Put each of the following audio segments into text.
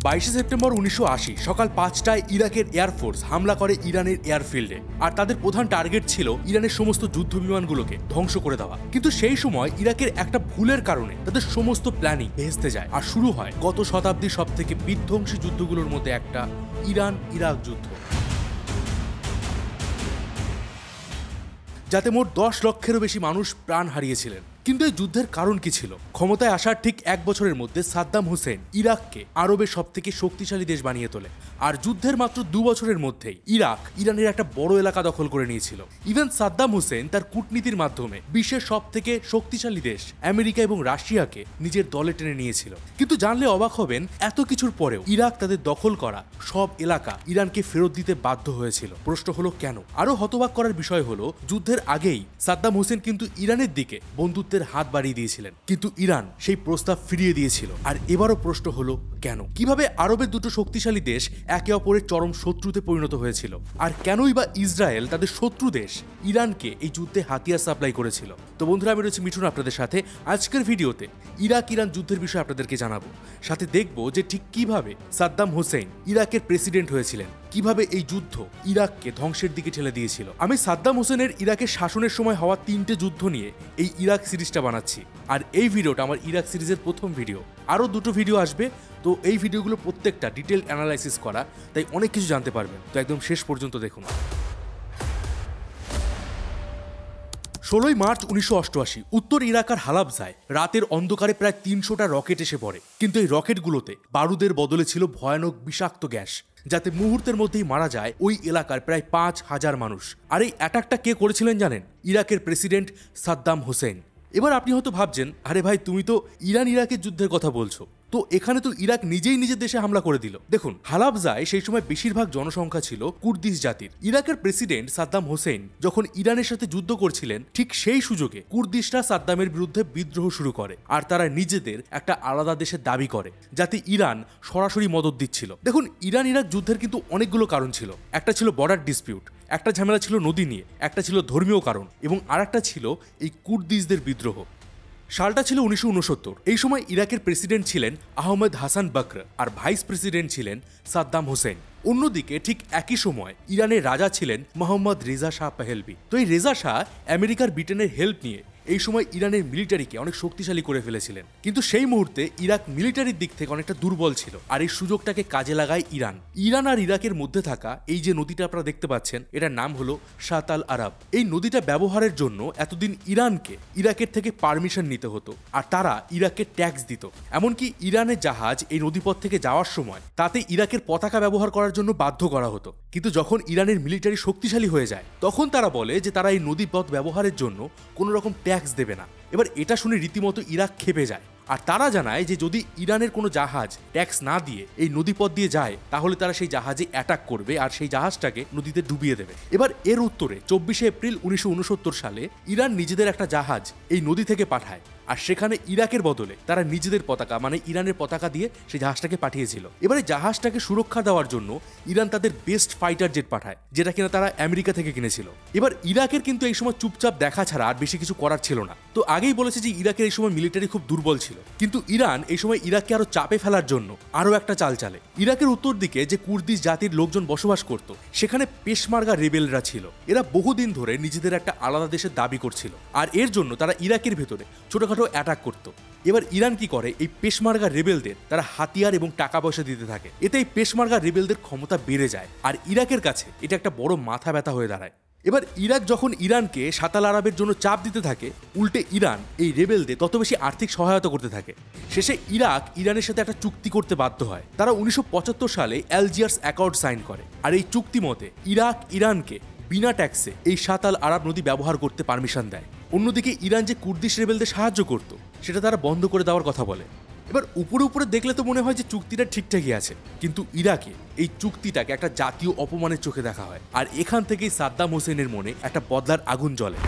22 September 1980 সকাল 5টায় ইরাকের air force হামলা করে ইরানের এয়ারফিল্ডে। আর তাদের প্রধান টার্গেট ছিল ইরানের সমস্ত যুদ্ধ বিমানগুলোকে ধ্বংস করে দেওয়া। কিন্তু সেই সময় ইরাকের একটা ভুলের কারণে তাদের সমস্ত প্ল্যানিং ভেস্তে যায় আর শুরু হয় গত শতাব্দীর সবথেকে বিধ্বংসী যুদ্ধগুলোর মধ্যে একটা, ইরান ইরাক যুদ্ধ, যাতে মোট 10 লক্ষেরও বেশি মানুষ প্রাণ হারিয়েছিলেন। কিন্তু এই যুদ্ধের কারণ কি ছিল? ক্ষমতায় আসার ঠিক 1 বছরের মধ্যে সাদ্দাম হোসেন ইরাককে আরবের সবথেকে শক্তিশালী দেশ বানিয়ে তোলে। আর যুদ্ধের মাত্র 2 বছরের মধ্যেই ইরাক ইরানের একটা বড় এলাকা দখল করে নিয়েছিল। ইভেন সাদ্দাম হোসেন তার কূটনীতির মাধ্যমে বিশ্বের সবথেকে শক্তিশালী দেশ আমেরিকা এবং রাশিয়াকে নিজের দলে টেনে নিয়েছিল। কিন্তু জানলে অবাক হবেন, এত কিছুর পরেও ইরাক তাদের দখল করা সব এলাকা ইরানকে ফেরত দিতে বাধ্য হয়েছিল। প্রশ্ন হলো কেন? আরো হতবাক করার বিষয় হলো, যুদ্ধের আগেই সাদ্দাম হোসেন কিন্তু ইরানের দিকে বন্ধুত্বের হাত বাড়িয়ে দিয়েছিলেন, কিন্তু ইরান সেই প্রস্তাব ফিরিয়ে দিয়েছিল। আর এবারও প্রশ্ন হলো কেন? কিভাবে আরবের দুটো শক্তিশালী দেশ একে অপরের চরম শত্রুতে পরিণত হয়েছিল? আর কেনই বা ইসরায়েল তাদের শত্রু দেশ ইরানকে এই যুদ্ধে হাতিয়ার সাপ্লাই করেছিল? তো বন্ধুরা, আমি রয়েছি মিঠুন আপনাদের সাথে। আজকের ভিডিওতে ইরাক ইরান যুদ্ধের বিষয়ে আপনাদেরকে জানাবো, সাথে দেখবো যে ঠিক কিভাবে সাদ্দাম হোসেন ইরাকের প্রেসিডেন্ট হয়েছিলেন, কিভাবে এই যুদ্ধ ইরাককে ধ্বংসের দিকে ঠেলে দিয়েছিল। আমি সাদ্দাম হোসেনের ইরাকের শাসনের সময় হওয়া 3টে যুদ্ধ নিয়ে এই ইরাক সিরিজটা বানাচ্ছি। আর এই ভিডিওটা আমার ইরাক সিরিজের প্রথম ভিডিও। আরও 2টো ভিডিও আসবে, তো এই ভিডিওগুলো প্রত্যেকটা ডিটেল অ্যানালাইসিস করা, তাই অনেক কিছু জানতে পারবেন। তো একদম শেষ পর্যন্ত দেখুন। 16 মার্চ 1988 উত্তর ইরাকার হালাবজায় রাতের অন্ধকারে প্রায় 300টা রকেট এসে পড়ে। কিন্তু এই রকেটগুলোতে বারুদের বদলে ছিল ভয়ানক বিষাক্ত গ্যাস, যাতে মুহূর্তের মধ্যেই মারা যায় ওই এলাকার প্রায় 5000 মানুষ। আর এই অ্যাটাকটা কে করেছিলেন জানেন? ইরাকের প্রেসিডেন্ট সাদ্দাম হোসেন। এবার আপনি হয়তো ভাবছেন, আরে ভাই, তুমি তো ইরান ইরাকের যুদ্ধের কথা বলছো, তো এখানে তো ইরাক নিজেই নিজের দেশে হামলা করে দিল। দেখুন, হালাবজায় সেই সময় বেশিরভাগ জনসংখ্যা ছিল কুর্দিশ জাতির। ইরাকের প্রেসিডেন্ট সাদ্দাম হোসেন যখন ইরানের সাথে যুদ্ধ করছিলেন, ঠিক সেই সুযোগে কুর্দিশরা সাদ্দামের বিরুদ্ধে বিদ্রোহ শুরু করে। আর তারা নিজেদের একটা আলাদা দেশের দাবি করে, যাতে ইরান সরাসরি মদত দিচ্ছিল। দেখুন, ইরান ইরাক যুদ্ধের কিন্তু অনেকগুলো কারণ ছিল। একটা ছিল বর্ডার ডিসপিউট, একটা ঝামেলা ছিল নদী নিয়ে, একটা ছিল ধর্মীয় কারণ, এবং আরেকটা ছিল এই কুর্দিশদের বিদ্রোহ। সালটা ছিল 1969। এই সময় ইরাকের প্রেসিডেন্ট ছিলেন আহমেদ হাসান বকর আর ভাইস প্রেসিডেন্ট ছিলেন সাদ্দাম হোসেন। অন্যদিকে ঠিক একই সময় ইরানের রাজা ছিলেন মোহাম্মদ রেজা শাহ পেহেলভি। তো এই রেজা শাহ আমেরিকার ব্রিটেনের হেল্প নিয়ে এই সময় ইরানের মিলিটারিকে অনেক শক্তিশালী করে ফেলেছিলেন। কিন্তু সেই মুহূর্তে ইরাক মিলিটারির দিক থেকে অনেকটা দুর্বল ছিল, আর এই সুযোগটাকে কাজে লাগায় ইরান। ইরান আর ইরাকের মধ্যে থাকা এই যে নদীটা আপনারা দেখতে পাচ্ছেন, এটার নাম হলো শাত আল আরব। এই নদীটা ব্যবহারের জন্য এতদিন ইরানকে ইরাকের থেকে পারমিশন নিতে হতো, আর তারা ইরাককে ট্যাক্স দিত। এমনকি ইরানের জাহাজ এই নদীপথ থেকে যাওয়ার সময় তাতে ইরাকের পতাকা ব্যবহার করার জন্য বাধ্য করা হতো। কিন্তু যখন ইরানের মিলিটারি শক্তিশালী হয়ে যায়, তখন তারা বলে যে তারা এই নদীপথ ব্যবহারের জন্য কোনো রকম ট্যাক্স দেবে না। এবার এটা শুনে রীতিমতো ইরাক ক্ষেপে যায়, আর তারা জানায় যে যদি ইরানের কোনো জাহাজ ট্যাক্স না দিয়ে এই নদীপথ দিয়ে যায়, তাহলে তারা সেই জাহাজে অ্যাটাক করবে আর সেই জাহাজটাকে নদীতে ডুবিয়ে দেবে। এবার এর উত্তরে 24 এপ্রিল 1969 সালে ইরান নিজেদের একটা জাহাজ এই নদী থেকে পাঠায়, আর সেখানে ইরাকের বদলে তারা নিজেদের পতাকা, মানে ইরানের পতাকা দিয়ে সেই জাহাজটাকে পাঠিয়েছিল। এবারে জাহাজটাকে সুরক্ষা দেওয়ার জন্য ইরান তাদের বেস্ট ফাইটার জেট পাঠায়, যেটা কিনা তারা আমেরিকা থেকে কিনেছিল। এবার ইরাকের কিন্তু এই সময় চুপচাপ দেখা ছাড়া আর বেশি কিছু করার ছিল না। তো আগেই বলেছে যে ইরাকের এই সময় মিলিটারি খুব দুর্বল ছিল, কিন্তু ইরান এই সময় ইরাককে আরো চাপে ফেলার জন্য আরো একটা চাল চালে। ইরাকের উত্তর দিকে যে কুর্দিশ জাতির লোকজন বসবাস করত, সেখানে পেশমার্গা রেবেলরা ছিল। এরা বহুদিন ধরে নিজেদের একটা আলাদা দেশের দাবি করছিল, আর এর জন্য তারা ইরাকের ভেতরে ছোটখাটো অ্যাটাক করত। এবার ইরান কি করে, এই পেশমার্গা রেবেলদের তারা হাতিয়ার এবং টাকা পয়সা দিতে থাকে। এতে এই পেশমার্গা রেবেলদের ক্ষমতা বেড়ে যায়, আর ইরাকের কাছে এটা একটা বড় মাথা ব্যথা হয়ে দাঁড়ায়। এবার ইরাক যখন ইরানকে শাত আল আরবের জন্য চাপ দিতে থাকে, উল্টে ইরান এই রেবেলদের তত বেশি আর্থিক সহায়তা করতে থাকে। শেষে ইরাক ইরানের সাথে একটা চুক্তি করতে বাধ্য হয়। তারা 1975 সালে অ্যালজিয়ার্স অ্যাকর্ড সাইন করে, আর এই চুক্তি মতে ইরাক ইরানকে বিনা ট্যাক্সে এই শাত আল আরব নদী ব্যবহার করতে পারমিশন দেয়। অন্যদিকে ইরান যে কুর্দিশ রেবেলদের সাহায্য করত, সেটা তারা বন্ধ করে দেওয়ার কথা বলে। এবার উপরে উপরে দেখলে তো মনে হয় যে চুক্তিটা ঠিকঠাকই আছে, কিন্তু ইরাকে এই চুক্তিটাকে একটা জাতীয় অপমানের চোখে দেখা হয়, আর এখান থেকেই সাদ্দাম হোসেনের মনে একটা বদলার আগুন জ্বলে।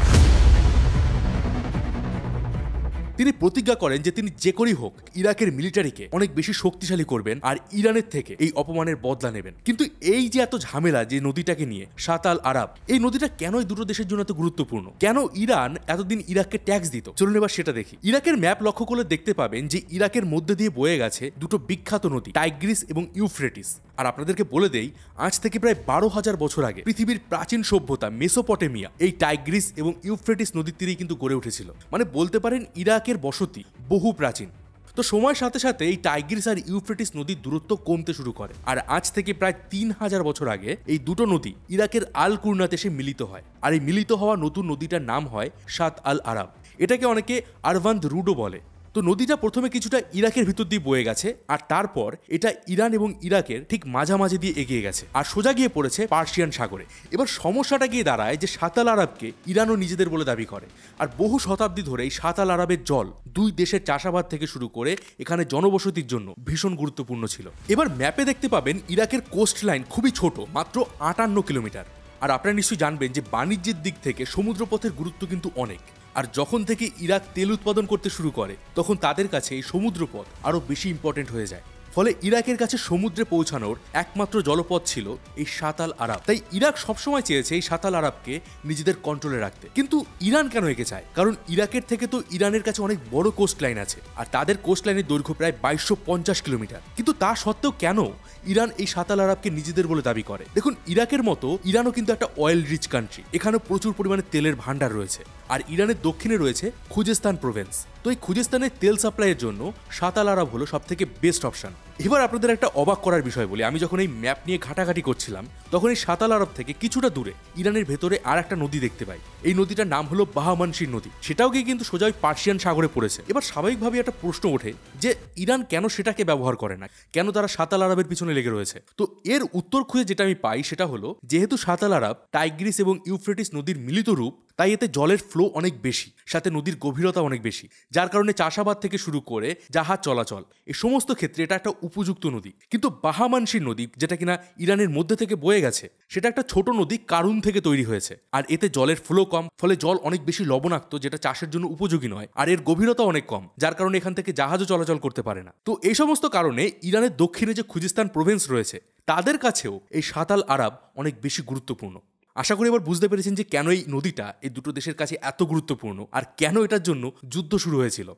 তিনি প্রতিজ্ঞা করেন যে তিনি যে করেই হোক ইরাকের মিলিটারিকে অনেক বেশি শক্তিশালী করবেন আর ইরানের থেকে এই অপমানের বদলা নেবেন। কিন্তু এই যে এত ঝামেলা যে নদীটাকে নিয়ে, শাত আল আরাব, এই নদীটা কেন এই দুটো দেশের জন্য এত গুরুত্বপূর্ণ? কেন ইরান এতদিন ইরাককে ট্যাক্স দিত? চলুন এবার সেটা দেখি। ইরাকের ম্যাপ লক্ষ্য করলে দেখতে পাবেন যে ইরাকের মধ্যে দিয়ে বয়ে গেছে দুটো বিখ্যাত নদী, টাইগ্রিস এবং ইউফ্রেটিস। আর আপনাদেরকে বলে দেই, আজ থেকে প্রায় 12,000 বছর আগে পৃথিবীর প্রাচীন সভ্যতা মেসোপটেমিয়া এই টাইগ্রিস এবং ইউফ্রেটিস নদীর তীরেই কিন্তু গড়ে উঠেছিল। মানে বলতে পারেন ইরাকের বসতি বহু প্রাচীন। তো সময়ের সাথে সাথে এই টাইগ্রিস আর ইউফ্রেটিস নদীর দূরত্ব কমতে শুরু করে, আর আজ থেকে প্রায় 3000 বছর আগে এই দুটো নদী ইরাকের আল কুরনাতে এসে মিলিত হয়। আর এই মিলিত হওয়া নতুন নদীটার নাম হয় শাত আল আরাব। এটাকে অনেকে আরভান্দ রুডো বলে। তো নদীটা প্রথমে কিছুটা ইরাকের ভিতর দিয়ে বয়ে গেছে, আর তারপর এটা ইরান এবং ইরাকের ঠিক মাঝামাঝি দিয়ে এগিয়ে গেছে আর সোজা গিয়ে পড়েছে পার্সিয়ান সাগরে। এবার সমস্যাটা গিয়ে দাঁড়ায় যে শাত আল আরাবকে ইরানও নিজেদের বলে দাবি করে, আর বহু শতাব্দী ধরে এই শাত আল আরাবের জল দুই দেশের চাষাবাদ থেকে শুরু করে এখানে জনবসতির জন্য ভীষণ গুরুত্বপূর্ণ ছিল। এবার ম্যাপে দেখতে পাবেন ইরাকের কোস্ট লাইন খুবই ছোট, মাত্র 58 কিলোমিটার। আর আপনারা নিশ্চয়ই জানবেন যে বাণিজ্যের দিক থেকে সমুদ্রপথের গুরুত্ব কিন্তু অনেক। আর যখন থেকে ইরাক তেল উৎপাদন করতে শুরু করে তখন তাদের কাছে এই সমুদ্রপথ আরও বেশি ইম্পর্টেন্ট হয়ে যায়। ফলে ইরাকের কাছে সমুদ্রে পৌঁছানোর একমাত্র জলপথ ছিল এই শাত আল আরাব। তাই ইরাক সবসময় চেয়েছে এই শাত আল আরাবকে নিজেদের কন্ট্রোলে রাখতে। কিন্তু ইরান কেন একে চায়? কারণ ইরাকের থেকে তো ইরানের কাছে অনেক বড় কোস্ট লাইন আছে, আর তাদের কোস্ট লাইনের দৈর্ঘ্য প্রায় 2250 কিলোমিটার। কিন্তু তা সত্ত্বেও কেন ইরান এই শাত আল আরাবকে নিজেদের বলে দাবি করে? দেখুন, ইরাকের মতো ইরানও কিন্তু একটা অয়েল রিচ কান্ট্রি। এখানে প্রচুর পরিমাণে তেলের ভান্ডার রয়েছে, আর ইরানের দক্ষিণে রয়েছে খুজেস্তান প্রভিন্স। তো এই খুজেস্তানের তেল সাপ্লাইয়ের জন্য শাত আল আরাব হলো সব থেকে বেস্ট অপশন। এবার আপনাদের একটা অবাক করার বিষয় বলি, আমি যখন এই ম্যাপ নিয়ে ঘাটাঘাটি করছিলাম তখন এই শাত আল আরাব থেকে কিছুটা দূরে ইরানের ভেতরে আর একটা নদী দেখতে পাই। এই নদীটার নাম হলো বাহামানশির নদী। সেটাও গিয়ে কিন্তু সোজা পার্সিয়ান সাগরে পড়েছে। এবার স্বাভাবিকভাবে একটা প্রশ্ন ওঠে যে ইরান কেন সেটাকে ব্যবহার করে না, কেন তারা শাত আল আরাবের পিছনে লেগে রয়েছে? তো এর উত্তর খুঁজে যেটা আমি পাই সেটা হলো, যেহেতু শাত আল আরাব টাইগ্রিস এবং ইউফ্রেটিস নদীর মিলিত রূপ, তাই এতে জলের ফ্লো অনেক বেশি, সাথে নদীর গভীরতা অনেক বেশি, যার কারণে চাষাবাদ থেকে শুরু করে জাহাজ চলাচল এই সমস্ত ক্ষেত্রে এটা একটা উপযুক্ত নদী। কিন্তু বাহামানশির নদী, যেটা কিনা ইরানের মধ্যে থেকে বয়ে গেছে, সেটা একটা ছোট নদী কারুন থেকে তৈরি হয়েছে, আর এতে জলের ফ্লো কম, ফলে জল অনেক বেশি লবণাক্ত, যেটা চাষের জন্য উপযোগী নয়, আর এর গভীরতা অনেক কম, যার কারণে এখান থেকে জাহাজও চলাচল করতে পারে না। তো এই সমস্ত কারণে ইরানের দক্ষিণে যে খুজিস্তান প্রভিন্স রয়েছে তাদের কাছেও এই শাত আল আরাব অনেক বেশি গুরুত্বপূর্ণ। আশা করি এবার বুঝতে পেরেছেন যে কেন এই নদীটা এই দুটো দেশের কাছে এত গুরুত্বপূর্ণ আর কেন এটার জন্য যুদ্ধ শুরু হয়েছিল।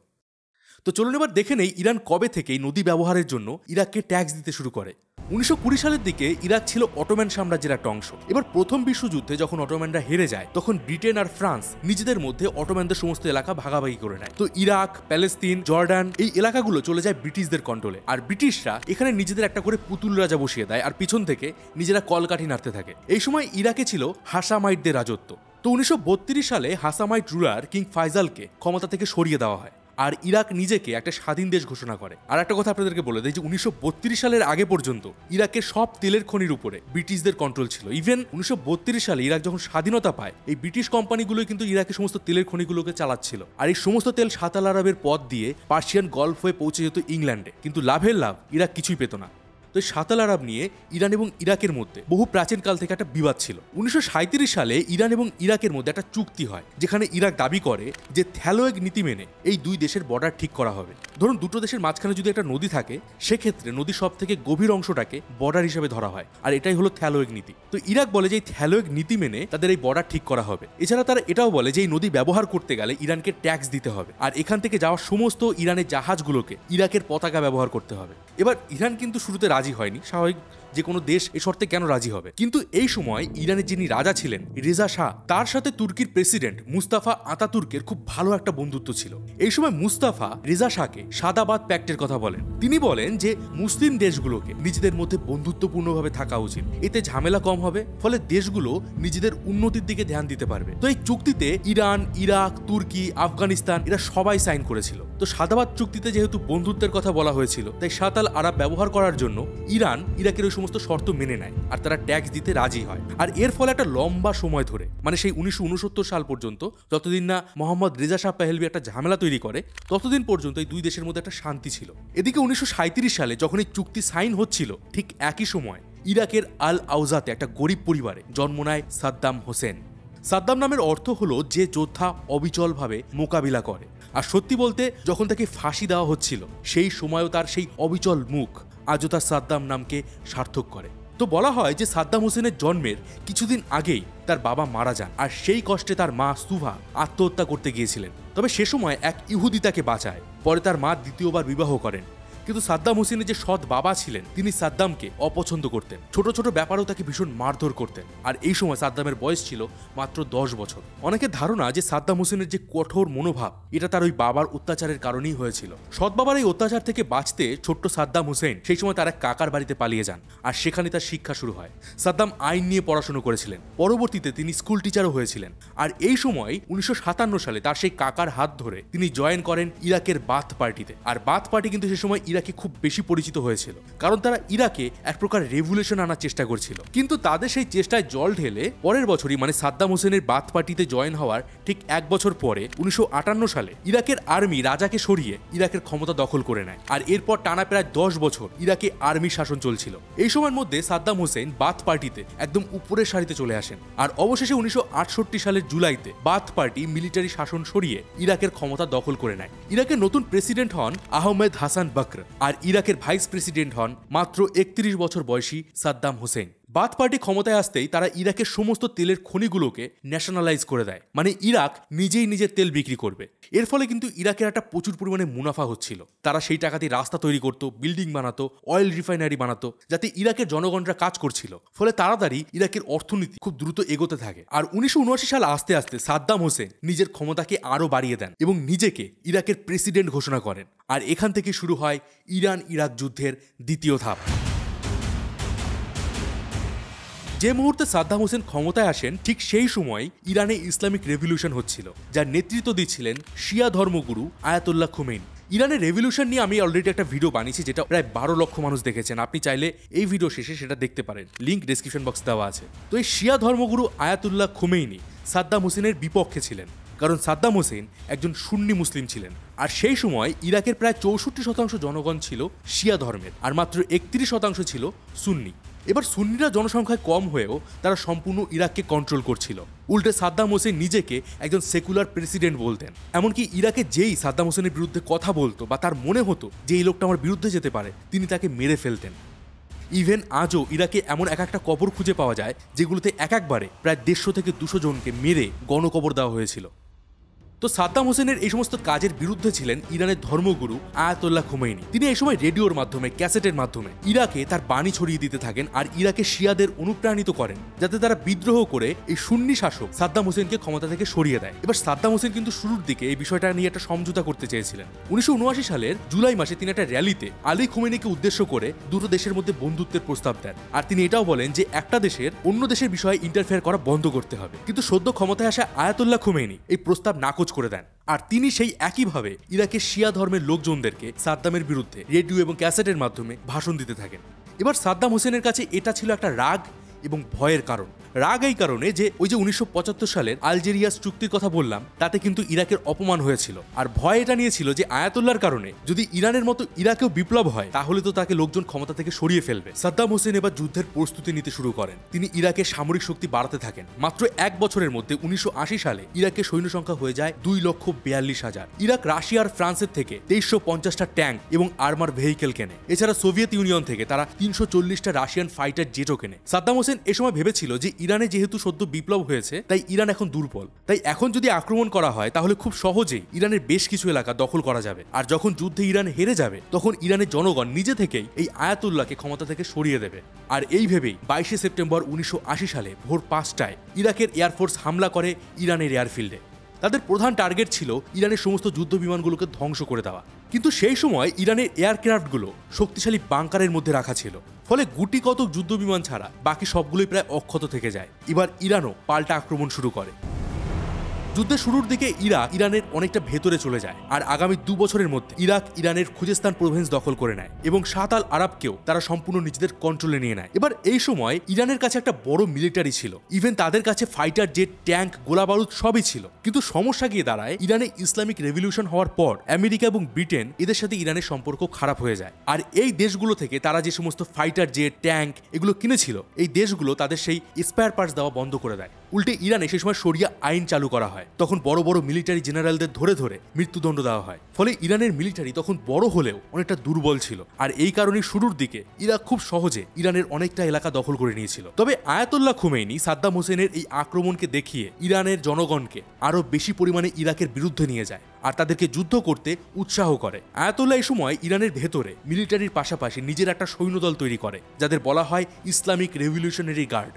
তো চলুন এবার দেখে নেই ইরান কবে থেকে এই নদী ব্যবহারের জন্য ইরাককে ট্যাক্স দিতে শুরু করে। 1920 সালের দিকে ইরাক ছিল অটোম্যান সাম্রাজ্যের একটা অংশ। এবার প্রথম বিশ্বযুদ্ধে যখন অটোম্যানরা হেরে যায় তখন ব্রিটেন আর ফ্রান্স নিজেদের মধ্যে অটোম্যানদের সমস্ত এলাকা ভাগাভাগি করে নেয়। তো ইরাক, প্যালেস্তিন, জর্ডান এই এলাকাগুলো চলে যায় ব্রিটিশদের কন্ট্রোলে, আর ব্রিটিশরা এখানে নিজেদের একটা করে পুতুল রাজা বসিয়ে দেয় আর পিছন থেকে নিজেরা কলকাঠি নাড়তে থাকে। এই সময় ইরাকে ছিল হাসামাইটদের রাজত্ব। তো 1932 সালে হাসামাইট রুলার কিং ফাইজালকে ক্ষমতা থেকে সরিয়ে দেওয়া হয়, আর ইরাক নিজেকে একটা স্বাধীন দেশ ঘোষণা করে। আর একটা কথা আপনাদেরকে বলে দেয় যে 1932 সালের আগে পর্যন্ত ইরাকের সব তেলের খনির উপরে ব্রিটিশদের কন্ট্রোল ছিল। ইভেন 1932 সালে ইরাক যখন স্বাধীনতা পায়, এই ব্রিটিশ কোম্পানিগুলোই কিন্তু ইরাকের সমস্ত তেলের খনিগুলোকে চালাচ্ছিল, আর এই সমস্ত তেল শাত আল আরাবের পথ দিয়ে পার্সিয়ান গলফ হয়ে পৌঁছে যেত ইংল্যান্ডে। কিন্তু লাভের লাভ ইরাক কিছুই পেত না। তো শাত আল আরাব নিয়ে ইরান এবং ইরাকের মধ্যে বহু প্রাচীনকাল থেকে একটা বিবাদ ছিল। 1937 সালে ইরান এবং ইরাকের মধ্যে একটা চুক্তি হয়, যেখানে ইরাক দাবি করে যে থ্যালোয়েগ নীতি মেনে এই দুই দেশের বর্ডার ঠিক করা হবে। ধরুন দুটো দেশের মাঝখানে যদি একটা নদী থাকে, সেক্ষেত্রে নদীর সব থেকে গভীর অংশটাকে বর্ডার হিসেবে ধরা হয়, আর এটাই হলো থ্যালোয়েগ নীতি। তো ইরাক বলে যে এই থ্যালোয়েগ নীতি মেনে তাদের এই বর্ডার ঠিক করা হবে। এছাড়া তারা এটাও বলে যে এই নদী ব্যবহার করতে গেলে ইরানকে ট্যাক্স দিতে হবে, আর এখান থেকে যাওয়া সমস্ত ইরানের জাহাজগুলোকে ইরাকের পতাকা ব্যবহার করতে হবে। এবার ইরান কিন্তু শুরুতে রাজি হয়নি, স্বাভাবিক, যে কোনো দেশ এই শর্তে কেন রাজি হবে? কিন্তু এই সময় ইরানের যিনি রাজা ছিলেন রেজা শাহ, তার সাথে তুর্কির প্রেসিডেন্ট মুস্তাফা আতাতুর্কের খুব ভালো একটা বন্ধুত্ব ছিল। এই সময় মুস্তাফা রেজা শাহকে সাদাবাদ প্যাক্টের কথা বলেন। তিনি বলেন যে মুসলিম দেশগুলোকে নিজেদের মধ্যে বন্ধুত্বপূর্ণভাবে থাকা উচিত, এতে ঝামেলা কম হবে, ফলে দেশগুলো নিজেদের উন্নতির দিকে ধ্যান দিতে পারবে। তো এই চুক্তিতে ইরান, ইরাক, তুর্কি, আফগানিস্তান এরা সবাই সাইন করেছিল। তো সাদাবাদ চুক্তিতে যেহেতু বন্ধুত্বের কথা বলা হয়েছিল, তাই শাত আল আরাব ব্যবহার করার জন্য ইরান ইরাকের ওই সমস্ত শর্ত মেনে নেয়, আর তারা ট্যাক্স দিতে রাজি হয়। আর এর ফলে একটা লম্বা সময় ধরে, মানে সেই 1969 সাল পর্যন্ত, যতদিন না মোহাম্মদ রেজা শাহ পেহেলভি একটা ঝামেলা তৈরি করে, ততদিন পর্যন্ত এই দুই দেশের মধ্যে একটা শান্তি ছিল। এদিকে 1937 সালে যখন এই চুক্তি সাইন হচ্ছিল, ঠিক একই সময় ইরাকের আল আউজাতে একটা গরিব পরিবারে জন্ম নেয় সাদ্দাম হোসেন। সাদ্দাম নামের অর্থ হলো যে যোদ্ধা অবিচলভাবে মোকাবিলা করে। আর সত্যি বলতে যখন তাকে ফাঁসি দেওয়া হচ্ছিল সেই সময়ও তার সেই অবিচল মুখ আজও তার সাদ্দাম নামকে সার্থক করে। তো বলা হয় যে সাদ্দাম হোসেনের জন্মের কিছুদিন আগেই তার বাবা মারা যান, আর সেই কষ্টে তার মা সুভা আত্মহত্যা করতে গিয়েছিলেন। তবে সে সময় এক ইহুদি তাকে বাঁচায়। পরে তার মা দ্বিতীয়বার বিবাহ করেন। কিন্তু সাদ্দাম হোসেনের যে সৎ বাবা ছিলেন তিনি সাদ্দামকে অপছন্দ করতেন, ছোট ছোট ব্যাপারেও তাকে ভীষণ মারধর করতেন। আর এই সময় সাদ্দামের বয়স ছিল মাত্র 10 বছর। অনেকের ধারণা যে সাদ্দাম হোসেনের যে কঠোর মনোভাব এটা তার ওই বাবার অত্যাচারের কারণেই হয়েছিল। সৎ বাবার এই অত্যাচার থেকে বাঁচতে ছোট্ট সাদ্দাম হোসেন সেই সময় তার এক কাকার বাড়িতে পালিয়ে যান, আর সেখানে তার শিক্ষা শুরু হয়। সাদ্দাম আইন নিয়ে পড়াশোনা করেছিলেন, পরবর্তীতে তিনি স্কুল টিচারও হয়েছিলেন। আর এই সময় 1957 সালে তার সেই কাকার হাত ধরে তিনি জয়েন করেন ইরাকের বাথ পার্টিতে। আর বাথ পার্টি কিন্তু সে সময় ইরাকে খুব বেশি পরিচিত হয়েছিল, কারণ তারা ইরাকে এক প্রকার রেভলিউশন আনার চেষ্টা করছিল। কিন্তু তাদের সেই চেষ্টায় জল ঢেলে পরের বছরই মানে সাদ্দাম হোসেনের বাথ পার্টিতে জয়েন হওয়ার ঠিক 1 বছর পরে 1958 সালে ইরাকের আর্মি রাজাকে সরিয়ে ইরাকের ক্ষমতা দখল করে নেয়। আর এরপর টানা প্রায় 10 বছর ইরাকে আর্মি শাসন চলছিল। এই সময়ের মধ্যে সাদ্দাম হোসেন বাথ পার্টিতে একদম উপরের সারিতে চলে আসেন। আর অবশেষে 1968 সালের জুলাইতে বাথ পার্টি মিলিটারি শাসন সরিয়ে ইরাকের ক্ষমতা দখল করে নেয়। ইরাকের নতুন প্রেসিডেন্ট হন আহমেদ হাসান বকর, আর ইরাকের ভাইস প্রেসিডেন্ট হন মাত্র 31 বছর বয়সী সাদ্দাম হোসেন। বাথ পার্টি ক্ষমতায় আসতেই তারা ইরাকের সমস্ত তেলের খনিগুলোকে ন্যাশনালাইজ করে দেয়, মানে ইরাক নিজেই নিজের তেল বিক্রি করবে। এর ফলে কিন্তু ইরাকের একটা প্রচুর পরিমাণে মুনাফা হচ্ছিল। তারা সেই টাকা দিয়ে রাস্তা তৈরি করতো, বিল্ডিং বানাতো, অয়েল রিফাইনারি বানাতো, যাতে ইরাকের জনগণরা কাজ করছিল। ফলে তাড়াতাড়ি ইরাকের অর্থনীতি খুব দ্রুত এগোতে থাকে। আর 1979 সাল আস্তে আস্তে সাদ্দাম হোসেন নিজের ক্ষমতাকে আরও বাড়িয়ে দেন এবং নিজেকে ইরাকের প্রেসিডেন্ট ঘোষণা করেন। আর এখান থেকে শুরু হয় ইরান ইরাক যুদ্ধের দ্বিতীয় ধাপ। যে মুহূর্তে সাদ্দাম হোসেন ক্ষমতায় আসেন ঠিক সেই সময় ইরানে ইসলামিক রেভলিউশন হচ্ছিল, যার নেতৃত্ব দিচ্ছিলেন শিয়া ধর্মগুরু আয়াতুল্লাহ খোমেনি। ইরানের রেভলিউশন নিয়ে আমি অলরেডি একটা ভিডিও বানিয়েছি, যেটা প্রায় 12 লক্ষ মানুষ দেখেছেন। আপনি চাইলে এই ভিডিও শেষে সেটা দেখতে পারেন, লিঙ্ক ডেসক্রিপশন বক্স দেওয়া আছে। তো এই শিয়া ধর্মগুরু আয়াতুল্লাহ খোমেনি সাদ্দাম হোসেনের বিপক্ষে ছিলেন, কারণ সাদ্দাম হোসেন একজন সুন্নি মুসলিম ছিলেন। আর সেই সময় ইরাকের প্রায় 64% জনগণ ছিল শিয়া ধর্মের, আর মাত্র 31% ছিল সুন্নি। এবার সুন্নিরা জনসংখ্যায় কম হয়েও তারা সম্পূর্ণ ইরাককে কন্ট্রোল করছিল। উল্টে সাদ্দাম হোসেন নিজেকে একজন সেকুলার প্রেসিডেন্ট বলতেন। এমনকি ইরাকে যেই সাদ্দাম হোসেনের বিরুদ্ধে কথা বলতো বা তার মনে হতো যে এই লোকটা আমার বিরুদ্ধে যেতে পারে, তিনি তাকে মেরে ফেলতেন। ইভেন আজও ইরাকে এমন একটা কবর খুঁজে পাওয়া যায় যেগুলোতে একবারে প্রায় 150 থেকে 200 জনকে মেরে গণকবর দেওয়া হয়েছিল। তো সাদ্দাম হোসেনের এই সমস্ত কাজের বিরুদ্ধে ছিলেন ইরানের ধর্মগুরু আয়াতুল্লাহ খোমেনি। তিনি এই সময় রেডিওর মাধ্যমে, ক্যাসেটের মাধ্যমে ইরাকে তার বাণী ছড়িয়ে দিতে থাকেন, আর ইরাকে শিয়াদের অনুপ্রাণিত করেন যাতে তারা বিদ্রোহ করে এই সুন্নি শাসক সাদ্দাম হোসেনকে ক্ষমতা থেকে সরিয়ে দেয়। এবার সাদ্দাম হোসেন কিন্তু শুরুর দিকে এই বিষয়টা নিয়ে একটা সমঝোতা করতে চেয়েছিলেন। 1979 সালের জুলাই মাসে তিনি একটা র্যালিতে আলী খোমেনিকে উদ্দেশ্য করে দুটো দেশের মধ্যে বন্ধুত্বের প্রস্তাব দেন। আর তিনি এটাও বলেন যে একটা দেশের অন্য দেশের বিষয়ে ইন্টারফেয়ার করা বন্ধ করতে হবে। কিন্তু সদ্য ক্ষমতায় আসা আয়াতুল্লাহ খোমেনি এই প্রস্তাব নাকচ করে দেন। আর তিনি সেই একইভাবে ইরাকের শিয়া ধর্মের লোকজনদেরকে সাদ্দামের বিরুদ্ধে রেডিও এবং ক্যাসেটের মাধ্যমে ভাষণ দিতে থাকেন। এবার সাদ্দাম হোসেনের কাছে এটা ছিল একটা রাগ এবং ভয়ের কারণ। রাগ এই কারণে যে ওই যে 1975 সালের আলজেরিয়াস চুক্তির কথা বললাম, তাতে কিন্তু ইরাকের অপমান হয়েছিল। আর ভয় এটা নিয়েছিল যে আয়াতুল্লাহর কারণে যদি ইরানের মতো ইরাকেও বিপ্লব হয় তাহলে তো তাকে লোকজন ক্ষমতা থেকে সরিয়ে ফেলবে। সাদ্দাম হোসেন এবার যুদ্ধের প্রস্তুতি নিতে শুরু করেন। তিনি ইরাকের সামরিক শক্তি বাড়াতে থাকেন। মাত্র 1 বছরের মধ্যে 1980 সালে ইরাকের সৈন্য সংখ্যা হয়ে যায় 2,42,000। ইরাক রাশিয়ার ফ্রান্সের থেকে 2350টা ট্যাঙ্ক এবং আর্মার ভেহিকেল কেনে। এছাড়া সোভিয়েত ইউনিয়ন থেকে তারা 340টা রাশিয়ান ফাইটার জেটও কেনে। সাদ্দাম হোসেন এ সময় ভেবেছিল যে ইরানে যেহেতু সদ্য বিপ্লব হয়েছে তাই ইরান এখন দুর্বল, তাই এখন যদি আক্রমণ করা হয় তাহলে খুব সহজেই ইরানের বেশ কিছু এলাকা দখল করা যাবে। আর যখন যুদ্ধে ইরান হেরে যাবে তখন ইরানের জনগণ নিজে থেকেই এই আয়াতুল্লাহকে ক্ষমতা থেকে সরিয়ে দেবে। আর এই ভেবেই 22শে সেপ্টেম্বর 1980 সালে ভোর 5টায় ইরাকের এয়ারফোর্স হামলা করে ইরানের এয়ারফিল্ডে। তাদের প্রধান টার্গেট ছিল ইরানের সমস্ত যুদ্ধ বিমানগুলোকে ধ্বংস করে দেওয়া। কিন্তু সেই সময় ইরানের এয়ারক্রাফটগুলো শক্তিশালী বাংকারের মধ্যে রাখা ছিল, ফলে গুটি কতক যুদ্ধ বিমান ছাড়া বাকি সবগুলোই প্রায় অক্ষত থেকে যায়। এবার ইরানও পাল্টা আক্রমণ শুরু করে। যুদ্ধের শুরুর দিকে ইরানের অনেকটা ভেতরে চলে যায়, আর আগামী 2 বছরের মধ্যে ইরাক ইরানের খুজেস্তান প্রভিন্স দখল করে নেয় এবং শাত আল আরবকেও তারা সম্পূর্ণ নিজেদের কন্ট্রোলে নিয়ে নেয়। এবার এই সময় ইরানের কাছে একটা বড় মিলিটারি ছিল, ইভেন তাদের কাছে ফাইটার জেট, ট্যাঙ্ক, গোলাবারুদ সবই ছিল। কিন্তু সমস্যা গিয়ে দাঁড়ায় ইরানে ইসলামিক রেভলিউশন হওয়ার পর আমেরিকা এবং ব্রিটেন এদের সাথে ইরানের সম্পর্ক খারাপ হয়ে যায়। আর এই দেশগুলো থেকে তারা যে সমস্ত ফাইটার জেট, ট্যাঙ্ক এগুলো কিনেছিল, এই দেশগুলো তাদের সেই স্পেয়ার পার্টস দেওয়া বন্ধ করে দেয়। উল্টে ইরানে সেই সময় শরিয়া আইন চালু করা হয়। তখন বড় বড় মিলিটারি জেনারেলদের ধরে ধরে মৃত্যুদণ্ড দেওয়া হয়। ফলে ইরানের মিলিটারি তখন বড় হলেও অনেকটা দুর্বল ছিল, আর এই কারণে শুরুর দিকে ইরাক খুব সহজে ইরানের অনেকটা এলাকা দখল করে নিয়েছিল। তবে আয়াতুল্লাহ খুমেইনি সাদ্দাম হোসেনের এই আক্রমণকে দেখিয়ে ইরানের জনগণকে আরো বেশি পরিমাণে ইরাকের বিরুদ্ধে নিয়ে যায় আর তাদেরকে যুদ্ধ করতে উৎসাহ করে। আয়াতুল্লাহ এই সময় ইরানের ভেতরে মিলিটারির পাশাপাশি নিজের একটা সৈন্যদল তৈরি করে, যাদের বলা হয় ইসলামিক রেভলিউশনারি গার্ড।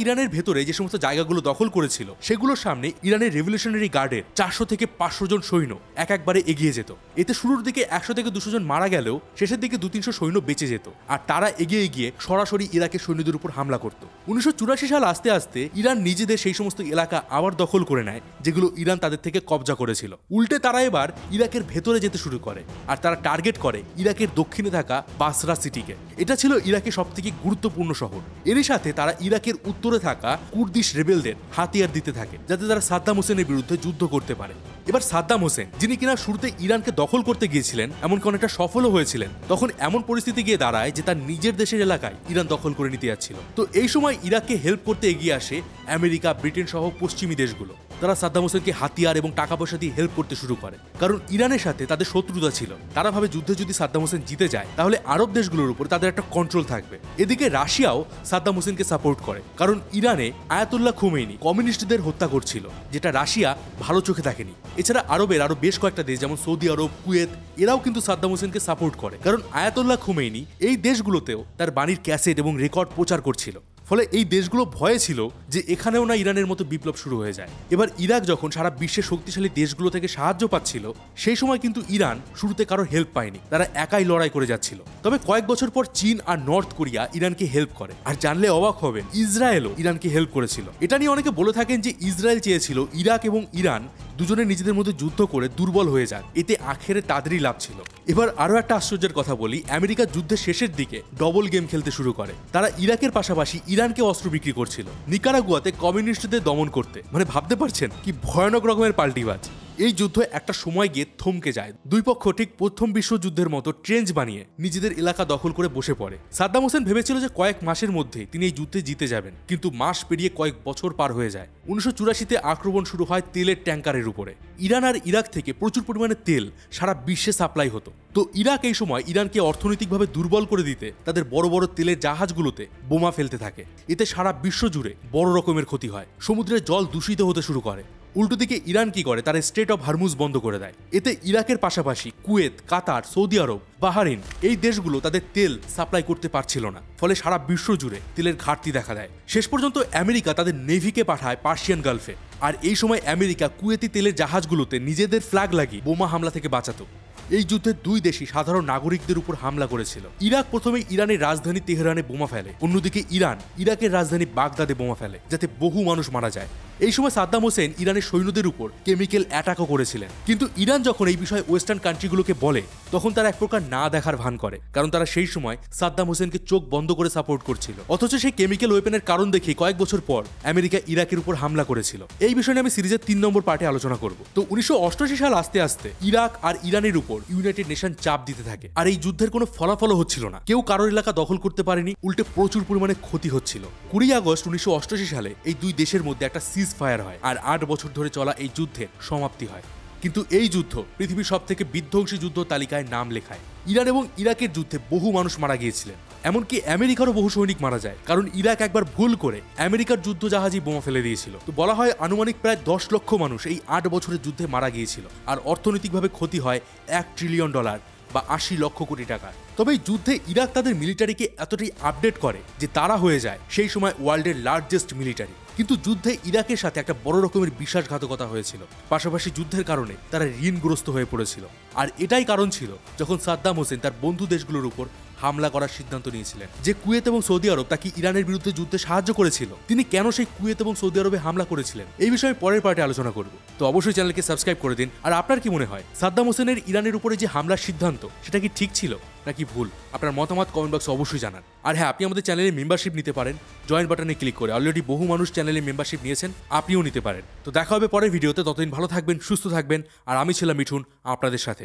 ইরানের ভেতরে যে সমস্ত জায়গাগুলো দখল করেছিল সেগুলোর সামনে ইরানের রেভলিউশনারি গার্ডের 400 থেকে 500 জন সৈন্য একবারে এগিয়ে যেত। এতে শুরুর দিকে 100 থেকে 200 জন মারা গেলেও শেষের দিকে 200-300 সৈন্য বেঁচে যেত, আর তারা এগিয়ে গিয়ে সরাসরি ইরাকের সৈন্যদের উপর হামলা করত। 1984 সাল আস্তে আস্তে ইরান নিজেদের সেই সমস্ত এলাকা আবার দখল করে নেয় যেগুলো ইরান তাদের থেকে কবজা করেছিল। উল্টে তারা এবার ইরাকের ভেতরে যেতে শুরু করে, আর তারা টার্গেট করে ইরাকের দক্ষিণে থাকা বাসরা সিটিকে। এটা ছিল ইরাকের সবথেকে গুরুত্বপূর্ণ শহর। এরই সাথে তারা ইরাকের উত্তরে থাকা কুর্দিশ রেবেলদের হাতিয়ার দিতে থাকে, যাতে তারা সাদ্দাম হোসেনের বিরুদ্ধে যুদ্ধ করতে পারে। এবার সাদ্দাম হোসেন, যিনি কিনা শুরুতে ইরানকে দখল করতে গিয়েছিলেন, এমনকি অনেকটা সফলও হয়েছিলেন, তখন এমন পরিস্থিতি গিয়ে দাঁড়ায় যে তার নিজের দেশের এলাকায় ইরান দখল করে নিতে যাচ্ছিল। তো এই সময় ইরাককে হেল্প করতে এগিয়ে আসে আমেরিকা, ব্রিটেন সহ পশ্চিমী দেশগুলো। তারা সাদ্দাম হোসেনকে হাতিয়ার এবং টাকা পয়সা দিয়ে হেল্প করতে শুরু করে, কারণ ইরানের সাথে তাদের শত্রুতা ছিল। তারা ভাবে যুদ্ধে যদি সাদ্দাম হোসেন জিতে যায় তাহলে আরব দেশগুলোর উপর তাদের একটা কন্ট্রোল থাকবে। এদিকে রাশিয়াও সাদ্দাম হোসেনকে সাপোর্ট করে, কারণ ইরানে আয়াতুল্লাহ খুমেইনি কমিউনিস্টদের হত্যা করছিল, যেটা রাশিয়া ভালো চোখে দেখেনি। এছাড়া আরবের আরো বেশ কয়েকটা দেশ যেমন সৌদি আরব, কুয়েত, এরাও কিন্তু সাদ্দাম হোসেনকে সাপোর্ট করে, কারণ আয়াতুল্লাহ খুমেইনি এই দেশগুলোতেও তার বাণীর ক্যাসেট এবং রেকর্ড প্রচার করছিল। ফলে এই দেশগুলো ভয়ে ছিল যে এখানেও না ইরানের মতো বিপ্লব শুরু হয়ে যায়। এবার ইরাক যখন সারা বিশ্বের শক্তিশালী দেশগুলো থেকে সাহায্য পাচ্ছিল, সেই সময় কিন্তু ইরান শুরুতে কারোর হেল্প পায়নি, তারা একাই লড়াই করে যাচ্ছিল। তবে কয়েক বছর পর চীন আর নর্থ কোরিয়া ইরানকে হেল্প করে, আর জানলে অবাক হবেন ইসরায়েলও ইরানকে হেল্প করেছিল। এটা নিয়ে অনেকে বলে থাকেন যে ইসরায়েল চেয়েছিল ইরাক এবং ইরান দুজনে নিজেদের মধ্যে যুদ্ধ করে দুর্বল হয়ে যাক, এতে আখেরে তাদেরই লাভ ছিল। এবার আরো একটা আশ্চর্যের কথা বলি, আমেরিকা যুদ্ধের শেষের দিকে ডবল গেম খেলতে শুরু করে। তারা ইরাকের পাশাপাশি ইরানকে অস্ত্র বিক্রি করছিল নিকারাগুয়াতে কমিউনিস্টদের দমন করতে। মানে ভাবতে পারছেন কি ভয়ানক রকমের পাল্টিবাজ। এই যুদ্ধ একটা সময় গিয়ে থমকে যায়। দুই পক্ষ ঠিক প্রথম বিশ্বযুদ্ধের মতো ট্রেঞ্চ বানিয়ে নিজেদের এলাকা দখল করে বসে পড়ে। সাদ্দাম হোসেন ভেবেছিল যে কয়েক মাসের মধ্যে তিনি এই যুদ্ধে জিতে যাবেন, কিন্তু মাস পেরিয়ে কয়েক বছর পার হয়ে যায়। 1984-তে আক্রমণ শুরু হয় তেলের ট্যাঙ্কারের উপরে। ইরান আর ইরাক থেকে প্রচুর পরিমাণে তেল সারা বিশ্বে সাপ্লাই হতো। তো ইরাক এই সময় ইরানকে অর্থনৈতিকভাবে দুর্বল করে দিতে তাদের বড় বড় তেলের জাহাজগুলোতে বোমা ফেলতে থাকে। এতে সারা বিশ্ব জুড়ে বড় রকমের ক্ষতি হয়, সমুদ্রের জল দূষিত হতে শুরু করে। উল্টো দিকে ইরান কি করে, তারা স্ট্রেট অফ হরমুজ বন্ধ করে দেয়। এতে ইরাকের পাশাপাশি কুয়েত, কাতার, সৌদি আরব, বাহরাইন এই দেশগুলো তাদের তেল সাপ্লাই করতে পারছিল না। ফলে সারা বিশ্ব জুড়ে তেলের ঘাটতি দেখা দেয়। শেষ পর্যন্ত আমেরিকা তাদের নেভিকে পাঠায় পার্সিয়ান গালফে, আর এই সময় আমেরিকা কুয়েতি তেলের জাহাজগুলোতে নিজেদের ফ্ল্যাগ লাগিয়ে বোমা হামলা থেকে বাঁচাতো। এই যুদ্ধে দুই দেশই সাধারণ নাগরিকদের উপর হামলা করেছিল। ইরাক প্রথমে ইরানের রাজধানী তেহরানে বোমা ফেলে, অন্যদিকে ইরান ইরাকের রাজধানী বাগদাদে বোমা ফেলে, যাতে বহু মানুষ মারা যায়। এই সময় সাদ্দাম হোসেন ইরানের সৈন্যদের উপর কেমিক্যাল অ্যাটাকও করেছিলেন। কিন্তু ইরান যখন এই বিষয়ে ওয়েস্টার্ন কান্ট্রিগুলোকে বলে, তখন তারা এক প্রকার না দেখার ভান করে, কারণ তারা সেই সময় সাদ্দাম হোসেনকে চোখ বন্ধ করে সাপোর্ট করছিল। অথচ সেই কেমিক্যাল ওয়েপেনের কারণ দেখে কয়েক বছর পর আমেরিকা ইরাকের উপর হামলা করেছিল। এই বিষয়ে আমি সিরিজের 3 নম্বর পার্টে আলোচনা করব। তো 1988 সাল আস্তে আস্তে ইরাক আর ইরানের উপর ইউনাইটেড নেশন চাপ দিতে থাকে, আর এই যুদ্ধের কোনো ফলাফলও হচ্ছিল না। কেউ কারোর এলাকা দখল করতে পারেনি, উল্টে প্রচুর পরিমাণে ক্ষতি হচ্ছিল। 20 আগস্ট 1988 সালে এই দুই দেশের মধ্যে একটা সিজ ফায়ার হয়, আর 8 বছর ধরে চলা এই যুদ্ধের সমাপ্তি হয়। কিন্তু এই যুদ্ধ পৃথিবীর সবথেকে বিধ্বংসী যুদ্ধ তালিকায় নাম লেখায়। ইরান এবং ইরাকের যুদ্ধে বহু মানুষ মারা গিয়েছিলেন, এমনকি আমেরিকারও বহু সৈনিক মারা যায়, কারণ ইরাক একবার ভুল করে আমেরিকার যুদ্ধ জাহাজই বোমা ফেলে দিয়েছিল। তো বলা হয় আনুমানিক প্রায় 10 লক্ষ মানুষ এই 8 বছরের যুদ্ধে মারা গিয়েছিল, আর অর্থনৈতিকভাবে ক্ষতি হয় $1 ট্রিলিয়ন বা 80 লক্ষ কোটি টাকা। তবে এই যুদ্ধে ইরাক তাদের মিলিটারিকে এতটাই আপডেট করে যে তারা হয়ে যায় সেই সময় ওয়ার্ল্ডের লার্জেস্ট মিলিটারি। কিন্তু যুদ্ধে ইরাকের সাথে একটা বড় রকমের বিশ্বাসঘাতকতা হয়েছিল, পাশাপাশি যুদ্ধের কারণে তারা ঋণগ্রস্ত হয়ে পড়েছিল। আর এটাই কারণ ছিল যখন সাদ্দাম হোসেন তার বন্ধু দেশগুলোর উপর হামলা করার সিদ্ধান্ত নিয়েছিলেন। যে কুয়েত এবং সৌদি আরব তাকে ইরানের বিরুদ্ধে যুদ্ধে সাহায্য করেছিল, তিনি কেন সেই কুয়েত এবং সৌদি আরবে হামলা করেছিলেন, এই বিষয়ে পরের পার্টে আলোচনা করব। তো অবশ্যই চ্যানেলকে সাবস্ক্রাইব করে দিন। আর আপনার কি মনে হয় সাদ্দাম হোসেনের ইরানের উপরে যে হামলার সিদ্ধান্ত, সেটা কি ঠিক ছিল নাকি ভুল? আপনার মতামত কমেন্ট বক্সে অবশ্যই জানান। আর হ্যাঁ, আপনি আমাদের চ্যানেলে মেম্বারশিপ নিতে পারেন জয়েন বাটনে ক্লিক করে। অলরেডি বহু মানুষ চ্যানেলে মেম্বারশিপ নিয়েছেন, আপনিও নিতে পারেন। তো দেখা হবে পরের ভিডিওতে। ততদিন ভালো থাকবেন, সুস্থ থাকবেন। আর আমি ছিলাম মিঠুন আপনাদের সাথে।